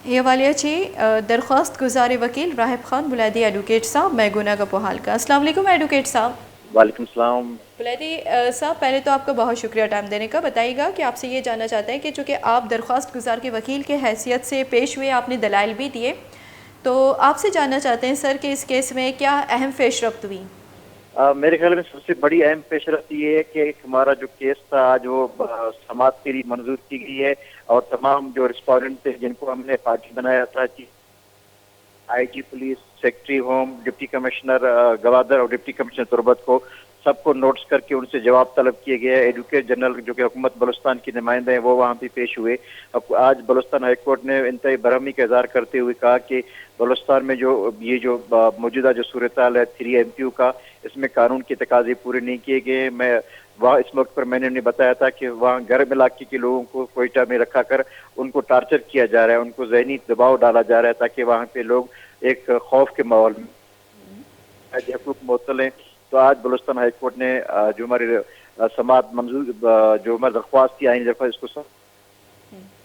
ये वालिया छी दरख्वास्त गुजार वकील राहब खान बुलैदी एडवोकेट साहब मैं गुना का पोहाल का। अस्सलाम वालेकुम एडवोकेट साहब। वालेकुम सलाम। बुलैदी साहब, पहले तो आपका बहुत शुक्रिया टाइम देने का। बताइएगा कि आपसे ये जानना चाहते हैं कि चूँकि आप दरख्वास्त गुजार के वकील के हैसियत से पेश हुए, आपने दलाइल भी दिए, तो आपसे जानना चाहते हैं सर कि इस केस में क्या अहम पेशरफ्त हुई। मेरे ख्याल में सबसे बड़ी अहम पेशरफ्त ये है कि हमारा जो केस था आज वो समाअत के लिए मंजूर की गई है और तमाम जो रिस्पोंडेंट थे जिनको हमने पार्टी बनाया था कि IG police, secretary home, deputy commissioner Gwadar और डिप्टी कमिश्नर तुरबत को सबको नोट्स करके उनसे जवाब तलब किए गए। एडवोकेट जनरल जो कि हुकूमत बलूचिस्तान के नुमाइंदे हैं वो वहाँ पे पेश हुए। अब आज बलूचिस्तान हाई कोर्ट ने इंतहाई बरहमी का इजहार करते हुए कहा कि बलूचिस्तान में जो मौजूदा जो सूरत हाल है 3MPO का, इसमें कानून के तकाजे पूरे नहीं किए गए। मैं वहाँ इस मौके पर मैंने उन्हें बताया था कि वहाँ गर्म इलाके के लोगों को कोयटा में रखा कर उनको टार्चर किया जा रहा है, उनको जहनी दबाव डाला जा रहा है ताकि वहाँ पे लोग एक खौफ के माहौल में हकूक मुअत्तल हैं। तो आज बलूचिस्तान हाई कोर्ट ने जो हमारी समाअत मंजूर जो हमारी दरख्वास्त थी, आईनी दरख्वास्त, इसको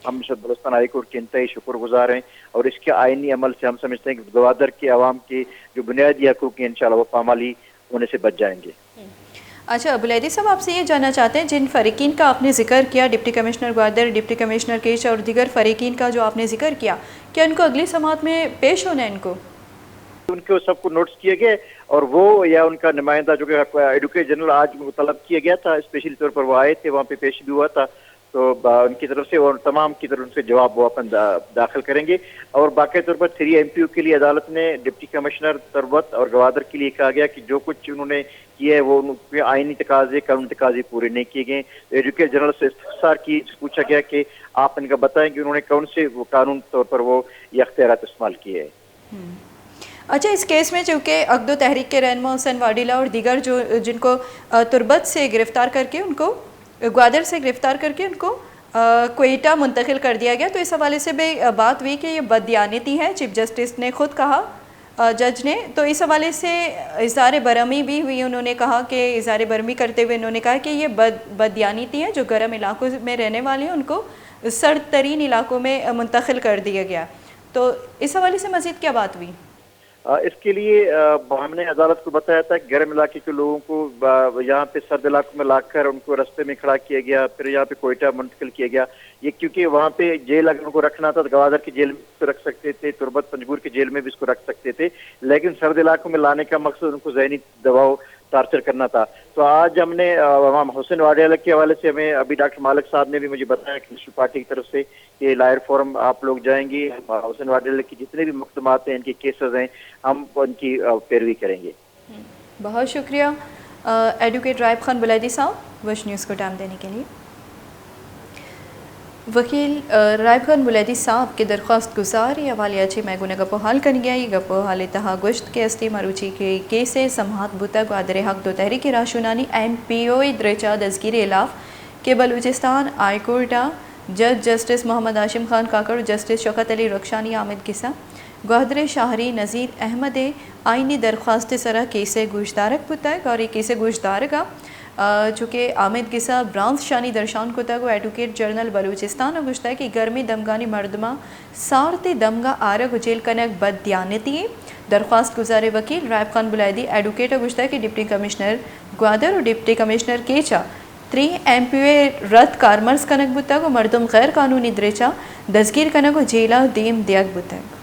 हम बलूचिस्तान हाई कोर्ट के इंतहाई शुक्रगुजार हैं और इसके आईनी अमल से हम समझते हैं कि गवादर के अवाम के जो बुनियादी हकूक हैं इंशाअल्लाह वो पामाली होने से बच जाएंगे। अच्छा बुलैदी साहब, आपसे ये जानना चाहते हैं जिन फ़रीकीन का आपने जिक्र किया, deputy commissioner Gwadar, deputy commissioner केच और दीगर फ़रीकीन का जो आपने जिक्र किया, क्या इनको अगली समाअत में पेश होना है? उनको सबको नोट्स किए गए और वो या उनका नुमाइंदा जो कि एडवोकेट जनरल आज तलब किया गया था, स्पेशली तौर पर वो आए थे, वहाँ पे पेश भी हुआ था, तो उनकी तरफ से और तमाम की तरफ से जवाब वो अपन दाखिल करेंगे। और बाकी तौर पर 3MPO के लिए अदालत ने डिप्टी कमिश्नर तरबत और गवादर के लिए कहा गया कि जो कुछ उन्होंने किया है वो उनके आईनी तकाजे कानूनी तकाजे पूरे नहीं किए गए। एडवोकेट जनरल से इस्तफसार की पूछा गया कि आप इनका बताएं कि उन्होंने कौन से कानून तौर पर वो ये अख्तियारात इस्तेमाल किए हैं। अच्छा, इस केस में चूँकि अक़दो तहरीक के रहनुमा हुसैन वाडिला और दीगर जो जिनको तुरबत से गिरफ़्तार करके उनको ग्वादर से गिरफ़्तार करके उनको क्वेटा मुंतकिल कर दिया गया, तो इस हवाले से भी बात हुई कि ये बददियानती है। चीफ जस्टिस ने खुद कहा, जज ने, तो इस हवाले से इज़हार बरहमी भी हुई। उन्होंने कहा कि इज़हार बरहमी करते हुए उन्होंने कहा कि ये बददियानती है, जो गर्म इलाकों में रहने वाले हैं उनको सर्द तरीन इलाकों में मुंतकिल कर दिया गया। तो इस हवाले से मज़ीद क्या बात हुई? इसके लिए हमने अदालत को बताया था कि गर्म इलाके के लोगों को यहाँ पे सर्द इलाकों में लाकर उनको रास्ते में खड़ा किया गया, फिर यहाँ पे कोयटा मुंतकिल किया गया। ये क्योंकि वहाँ पे जेल अगर उनको रखना था तो गवादर की जेल में इसको रख सकते थे, तुरबत पंजगुर की जेल में भी इसको रख सकते थे, लेकिन सर्द इलाकों में लाने का मकसद उनको जहनी दबाव टार्चर करना था। तो आज हमने हुसैन वाडिला के हवाले से हमें अभी डॉक्टर मालिक साहब ने भी मुझे बताया कि नेशनल पार्टी की तरफ से कि लायर फोरम आप लोग जाएंगे, हुसैन वाडिला की जितने भी मुकदमात हैं, इनके केसेस हैं, हम उनकी पैरवी करेंगे। बहुत शुक्रिया एडवोकेट राहब खान बुलैदी साहब वश न्यूज़ को टाइम देने के लिए। वकील राहब खान बुलैदी साहब के दरख्वास्त गुजार ये हवाले अच्छे मैगुने गपो हाल कर गया। ये गपो हाल तहा गुश्त के अस्ती मरुची के केसे समहात बुता ग्वादर हक दो तहरीक राशुनानी MPO द्रेचा दजगिर इलाफ के बलूचिस्तान हाई कोर्टा जज जस्टिस मोहम्मद आशिम खान काकड़, जस्टिस शौकत अली रक्षानी, आमिद किसा ग्वादर शाहरी नज़ीर अहमद आइनी दरख्वास्त सरा केसे गुशदारक बुतक और ये केसे गुशदारगा चूँकि आमिद किसा ब्रांस शानी दर्शान को तक एडवोकेट जनरल बलूचिस्तान गुश्ता है कि गर्मी दमगानी मर्दमा सारते दमगा आरग जेल कनक बददियानती दरख्वास्त गुजार वकील राहब खान बुलैदी एडवोकेट गुश्ता है कि डिप्टी कमिश्नर ग्वादर और डिप्टी कमिश्नर केचा 3MPO रद्द कारमर्स कनक बुतक और मर्दम गैर कानूनी द्रेचा दजगीर कनक जेला दीम दियक बुतक।